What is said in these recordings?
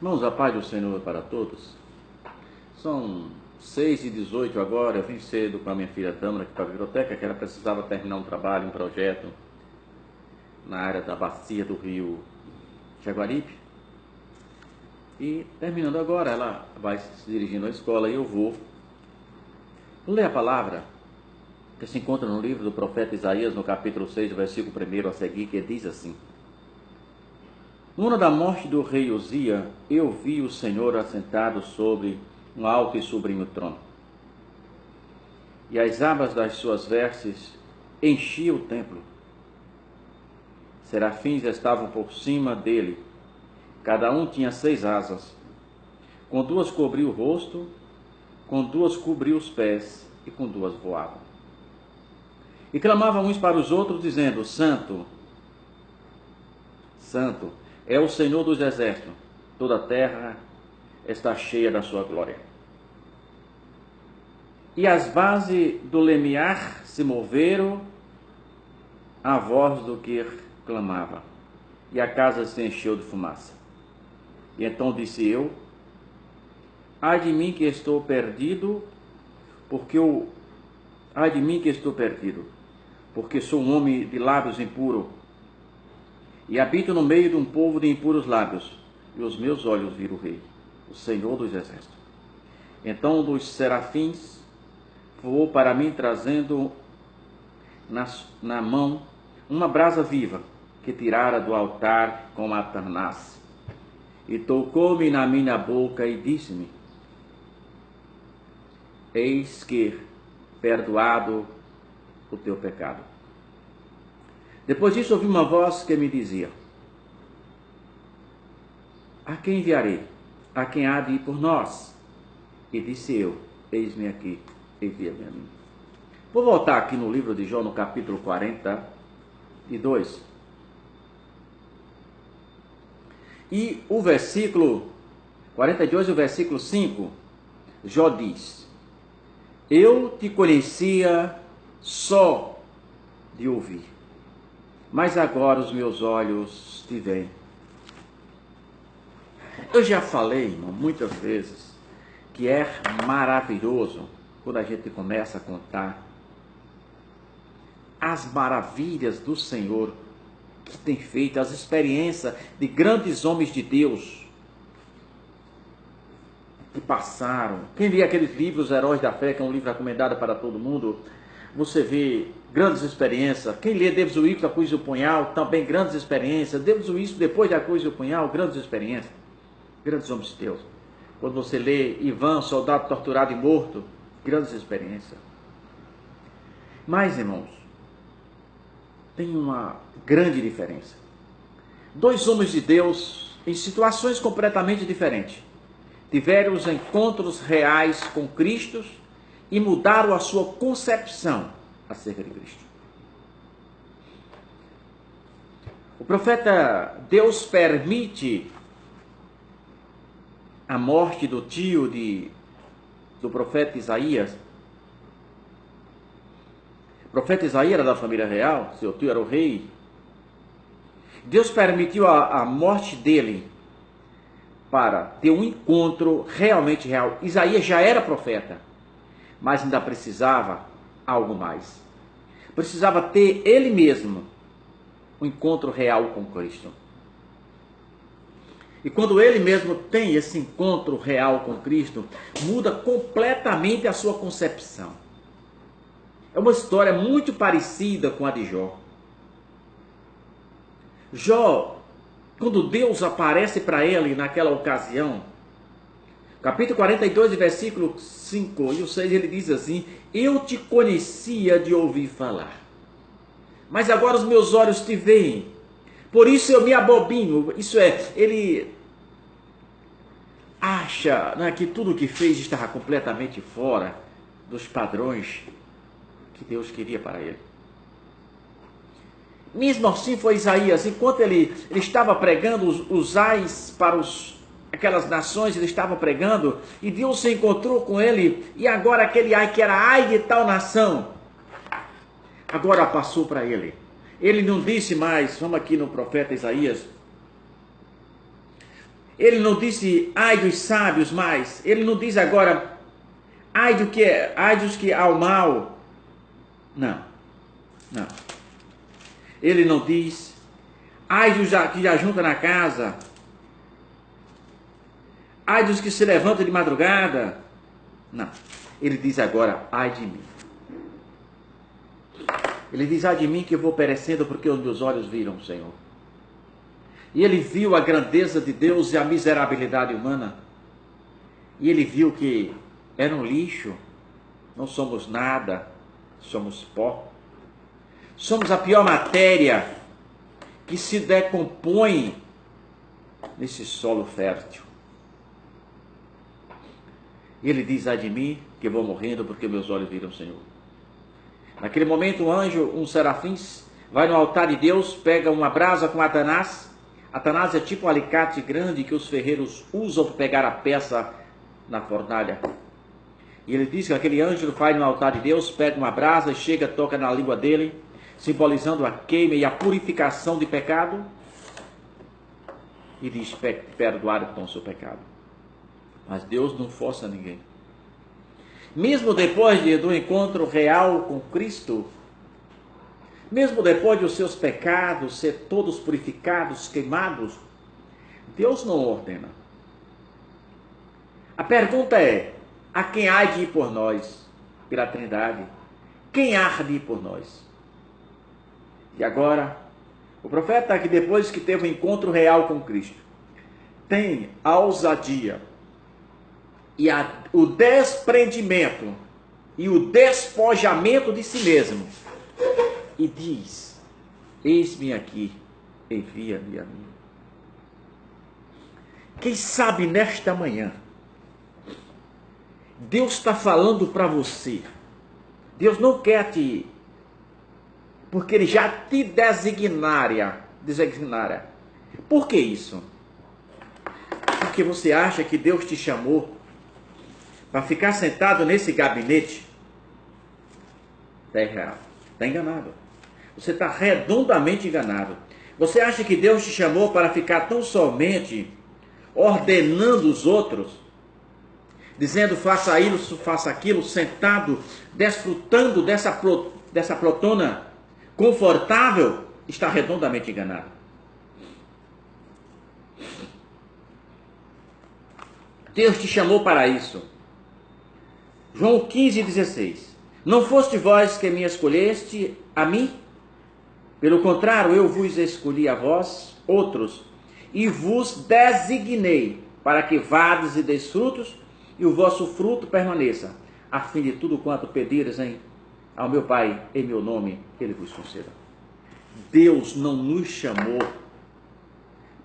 Irmãos, a paz do Senhor para todos. São 6h18 agora. Eu vim cedo com a minha filha Tâmara aqui para a biblioteca, que ela precisava terminar um trabalho, um projeto na área da bacia do rio Jaguaribe. E terminando agora, ela vai se dirigindo à escola e eu vou ler a palavra que se encontra no livro do profeta Isaías, no capítulo 6, versículo 1 a seguir, que diz assim: No ano da morte do rei Uzia, eu vi o Senhor assentado sobre um alto e sublime trono. E as abas das suas vestes enchiam o templo. Serafins estavam por cima dele. Cada um tinha 6 asas. Com 2 cobriu o rosto, com 2 cobriu os pés, e com 2 voavam. E clamavam uns para os outros, dizendo: Santo, Santo, é o Senhor dos exércitos, toda a terra está cheia da sua glória. E as bases do limiar se moveram à voz do que clamava, e a casa se encheu de fumaça. E então disse eu: ai de mim que estou perdido, ai de mim que estou perdido, porque sou um homem de lábios impuros, e habito no meio de um povo de impuros lábios, e os meus olhos viram o Rei, o Senhor dos exércitos. Então um dos serafins voou para mim, trazendo na mão uma brasa viva, que tirara do altar com a tarnace, e tocou-me na minha boca e disse-me: eis que perdoado o teu pecado. Depois disso ouvi uma voz que me dizia: a quem enviarei? A quem há de ir por nós? E disse eu: eis-me aqui, envia-me a mim. Vou voltar aqui no livro de Jó, no capítulo 42. E o versículo 42 e o versículo 5, Jó diz: eu te conhecia só de ouvir, mas agora os meus olhos te veem. Eu já falei, irmão, muitas vezes, que é maravilhoso quando a gente começa a contar as maravilhas do Senhor que tem feito, as experiências de grandes homens de Deus que passaram. Quem lê aqueles livros, Heróis da Fé, que é um livro recomendado para todo mundo, você vê grandes experiências. Quem lê David Wilkerson, A Cruz e o Punhal, também grandes experiências. David Wilkerson, Depois da Cruz e o Punhal, grandes experiências. Grandes homens de Deus. Quando você lê Ivan, Soldado Torturado e Morto, grandes experiências. Mas, irmãos, tem uma grande diferença. 2 homens de Deus, em situações completamente diferentes, tiveram os encontros reais com Cristo e mudaram a sua concepção acerca de Cristo. O profeta, Deus permite a morte do tio do profeta Isaías. O profeta Isaías era da família real, seu tio era o rei. Deus permitiu a morte dele para ter um encontro realmente real. Isaías já era profeta, mas ainda precisava algo mais. Precisava ter ele mesmo um encontro real com Cristo. E quando ele mesmo tem esse encontro real com Cristo, muda completamente a sua concepção. É uma história muito parecida com a de Jó. Jó, quando Deus aparece para ele naquela ocasião, capítulo 42, versículo 5 e o 6, ele diz assim: eu te conhecia de ouvir falar, mas agora os meus olhos te veem, por isso eu me abobino. Isso é, ele acha, né, que tudo o que fez estava completamente fora dos padrões que Deus queria para ele. Mesmo assim foi Isaías, enquanto ele estava pregando os ais para aquelas nações, ele estava pregando, e Deus se encontrou com ele, e agora aquele ai que era ai de tal nação, agora passou para ele. Ele não disse mais, vamos aqui no profeta Isaías, Ele não disse, ai dos sábios mais. Ele não diz agora, ai dos que há o mal. Não, não. Ele não diz, ai dos que já junta na casa. Ai dos que se levantam de madrugada. Não. Ele diz agora, ai de mim. Ele diz, ai de mim que eu vou perecendo porque os meus olhos viram o Senhor. E ele viu a grandeza de Deus e a miserabilidade humana. E ele viu que era um lixo. Não somos nada. Somos pó. Somos a pior matéria que se decompõe nesse solo fértil. E ele diz, ai de mim que eu vou morrendo porque meus olhos viram o Senhor. Naquele momento, um anjo, um serafim, vai no altar de Deus, pega uma brasa com Atanás. Atanás é tipo um alicate grande que os ferreiros usam para pegar a peça na fornalha. E ele diz que aquele anjo vai no altar de Deus, pega uma brasa, chega, toca na língua dele, simbolizando a queima e a purificação de pecado. E diz, perdoar então o seu pecado. Mas Deus não força ninguém. Mesmo depois do encontro real com Cristo, mesmo depois de os seus pecados ser todos purificados, queimados, Deus não ordena. A pergunta é, a quem há de ir por nós? Pela Trindade. Quem há de ir por nós? E agora, o profeta que depois que teve um encontro real com Cristo, tem a ousadia e o desprendimento e o despojamento de si mesmo. E diz, eis-me aqui, envia-me a mim. Quem sabe nesta manhã, Deus está falando para você. Deus não quer te... porque Ele já te designara. Por que isso? Porque você acha que Deus te chamou para ficar sentado nesse gabinete? Está errado, está enganado. Você está redondamente enganado. Você acha que Deus te chamou para ficar tão somente ordenando os outros, dizendo faça isso, faça aquilo, sentado, desfrutando dessa poltrona confortável? Está redondamente enganado. Deus te chamou para isso. João 15,16. Não foste vós que me escolheste a mim? Pelo contrário, eu vos escolhi a vós, outros, e vos designei para que vades e deis frutos, e o vosso fruto permaneça, a fim de tudo quanto pedires ao meu Pai, em meu nome, Ele vos conceda. Deus não nos chamou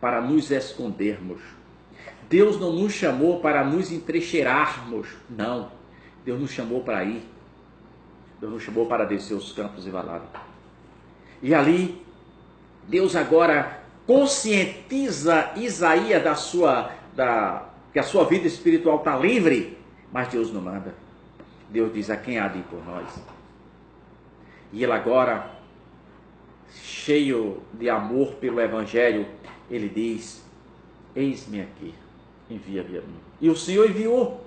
para nos escondermos. Deus não nos chamou para nos entrecheirarmos. Não. Deus nos chamou para ir. Deus nos chamou para descer os campos e valadas. E ali, Deus agora conscientiza Isaías que a sua vida espiritual está livre, mas Deus não manda. Deus diz, a quem há de ir por nós? E ele agora, cheio de amor pelo Evangelho, ele diz, eis-me aqui, envia-me a mim. E o Senhor enviou.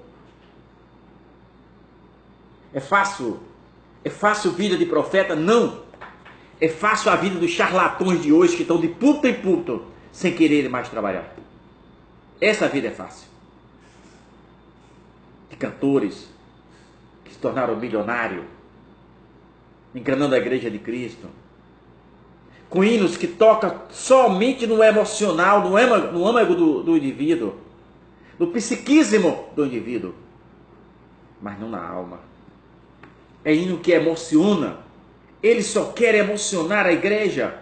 É fácil vida de profeta? Não. É fácil a vida dos charlatões de hoje que estão de púlpito em púlpito sem querer mais trabalhar. Essa vida é fácil. De cantores que se tornaram milionários, enganando a igreja de Cristo. Com hinos que tocam somente no emocional, no âmago do indivíduo, no psiquismo do indivíduo, mas não na alma. É hino que emociona. Eles só querem emocionar a igreja.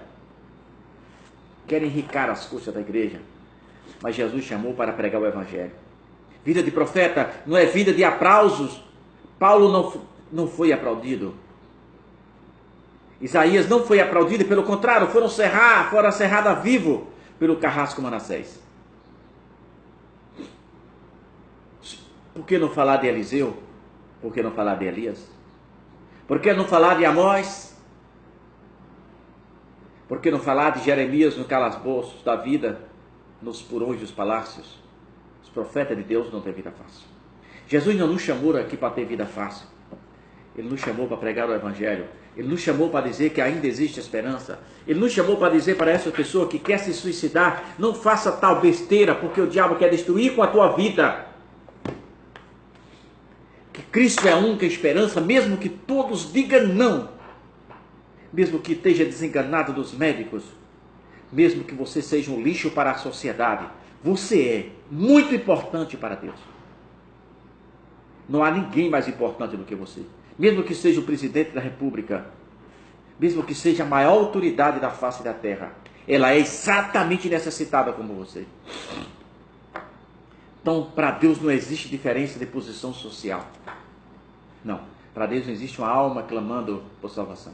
Querem enricar as custas da igreja. Mas Jesus chamou para pregar o Evangelho. Vida de profeta não é vida de aplausos. Paulo não foi aplaudido. Isaías não foi aplaudido, pelo contrário, foram serrados a vivo pelo carrasco Manassés. Por que não falar de Eliseu? Por que não falar de Elias? Por que não falar de Amós? Por que não falar de Jeremias no calabouço da vida? nos porões dos palácios. Os profetas de Deus não têm vida fácil. Jesus não nos chamou aqui para ter vida fácil. Ele nos chamou para pregar o Evangelho. Ele nos chamou para dizer que ainda existe esperança. Ele nos chamou para dizer para essa pessoa que quer se suicidar: não faça tal besteira, porque o diabo quer destruir com a tua vida. Que Cristo é a única esperança, mesmo que todos digam não. Mesmo que esteja desenganado dos médicos. Mesmo que você seja um lixo para a sociedade. Você é muito importante para Deus. Não há ninguém mais importante do que você. Mesmo que seja o presidente da república, mesmo que seja a maior autoridade da face da terra, ela é exatamente necessitada como você. Então, para Deus não existe diferença de posição social. Não, para Deus não existe uma alma clamando por salvação.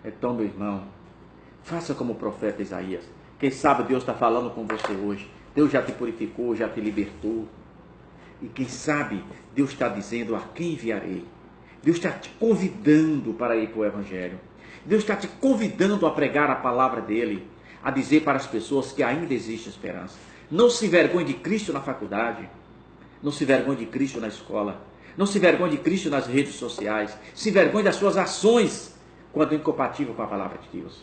Então, meu irmão, faça como o profeta Isaías. Quem sabe Deus está falando com você hoje. Deus já te purificou, já te libertou. E quem sabe Deus está dizendo: a quem enviarei? Deus está te convidando para ir para o Evangelho. Deus está te convidando a pregar a palavra dele, a dizer para as pessoas que ainda existe esperança. Não se envergonhe de Cristo na faculdade, não se envergonhe de Cristo na escola, não se envergonhe de Cristo nas redes sociais, se envergonhe das suas ações quando incompatível com a palavra de Deus.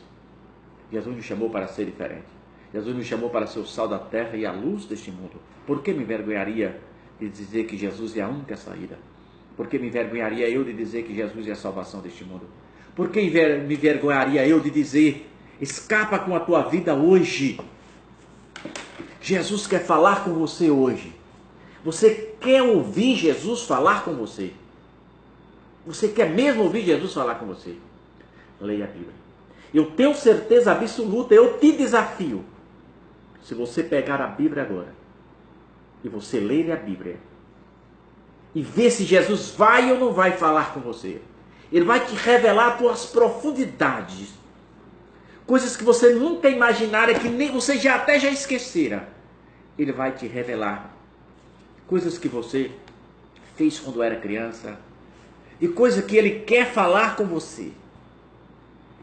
Jesus nos chamou para ser diferente. Jesus nos chamou para ser o sal da terra e a luz deste mundo. Por que me envergonharia de dizer que Jesus é a única saída? Por que me envergonharia eu de dizer que Jesus é a salvação deste mundo? Por que me envergonharia eu de dizer: escapa com a tua vida hoje? Jesus quer falar com você hoje. Você quer ouvir Jesus falar com você? Você quer mesmo ouvir Jesus falar com você? Leia a Bíblia. Eu tenho certeza absoluta, eu te desafio. Se você pegar a Bíblia agora e você ler a Bíblia e ver se Jesus vai ou não vai falar com você, ele vai te revelar as tuas profundidades, coisas que você nunca imaginara, que nem você até já esquecera. Ele vai te revelar coisas que você fez quando era criança e coisas que ele quer falar com você.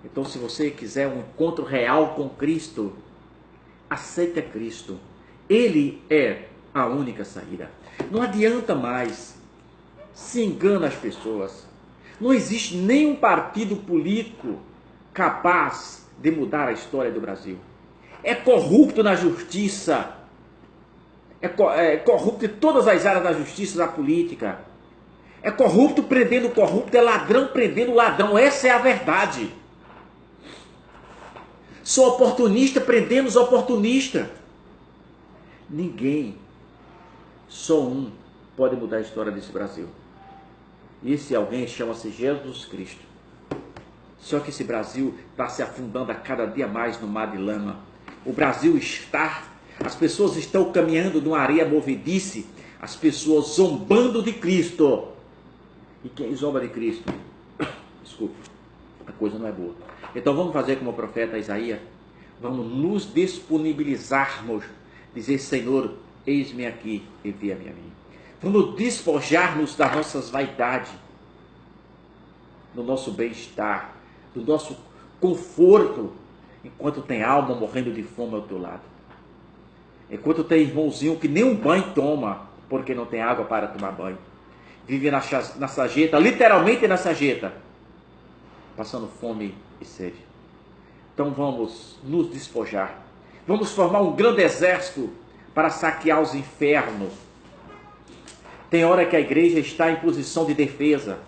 Então, se você quiser um encontro real com Cristo, aceita Cristo. Ele é a única saída. Não adianta mais. Se engana as pessoas. Não existe nenhum partido político capaz de mudar a história do Brasil. É corrupto na justiça. É corrupto em todas as áreas da justiça, da política. É corrupto prendendo corrupto. É ladrão prendendo ladrão. Essa é a verdade. Sou oportunista prendendo os oportunistas. Ninguém, só um, pode mudar a história desse Brasil. E esse alguém chama-se Jesus Cristo. Só que esse Brasil está se afundando a cada dia mais no mar de lama. O Brasil as pessoas estão caminhando numa areia movedice, as pessoas zombando de Cristo. E quem zomba de Cristo? Desculpa, a coisa não é boa. Então vamos fazer como o profeta Isaías. Vamos nos disponibilizarmos, dizer: Senhor, eis-me aqui, envia-me a mim. Vamos despojar-nos das nossas vaidades, do nosso bem-estar, do nosso conforto, enquanto tem alma morrendo de fome ao teu lado. Enquanto tem irmãozinho que nem um banho toma, porque não tem água para tomar banho. Vive na sarjeta, literalmente na sarjeta, passando fome e sede. Então vamos nos despojar. Vamos formar um grande exército para saquear os infernos. Tem hora que a igreja está em posição de defesa.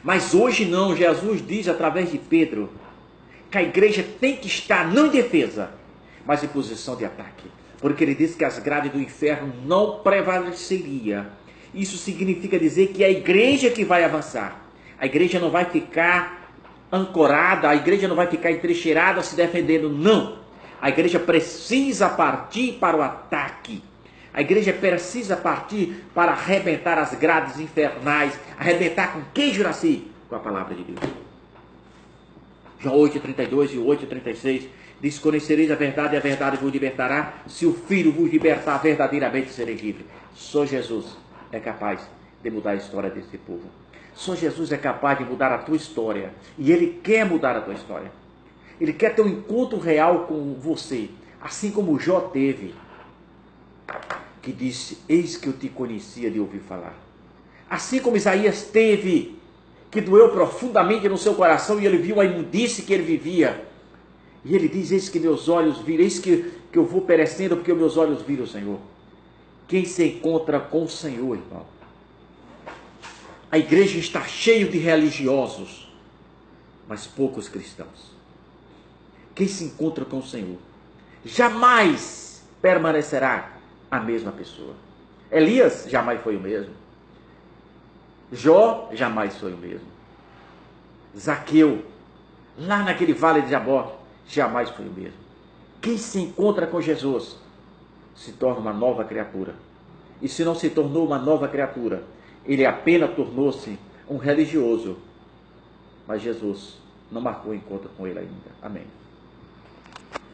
Mas hoje não. Jesus diz através de Pedro que a igreja tem que estar não em defesa, mas em posição de ataque. Porque ele diz que as grades do inferno não prevaleceria. Isso significa dizer que é a igreja que vai avançar. A igreja não vai ficar ancorada, a igreja não vai ficar entrincheirada se defendendo, não. A igreja precisa partir para o ataque. A igreja precisa partir para arrebentar as grades infernais. Arrebentar com quem, Juraci? Com a palavra de Deus. João 8,32 e 8,36 diz: conhecereis a verdade vos libertará. Se o Filho vos libertar, verdadeiramente sereis livres. Só Jesus é capaz de mudar a história desse povo. Só Jesus é capaz de mudar a tua história. E Ele quer mudar a tua história. Ele quer ter um encontro real com você. Assim como Jó teve. que disse: eis que eu te conhecia de ouvir falar. Assim como Isaías teve, que doeu profundamente no seu coração, e ele viu a imundície que ele vivia. E ele diz: eis que meus olhos viram, eis que eu vou perecendo, porque meus olhos viram o Senhor. Quem se encontra com o Senhor, irmão? A igreja está cheia de religiosos, mas poucos cristãos. Quem se encontra com o Senhor jamais permanecerá a mesma pessoa. Elias jamais foi o mesmo. Jó jamais foi o mesmo. Zaqueu, lá naquele vale de Jabó, jamais foi o mesmo. Quem se encontra com Jesus se torna uma nova criatura. E se não se tornou uma nova criatura, ele apenas tornou-se um religioso. Mas Jesus não marcou encontro com ele ainda. Amém.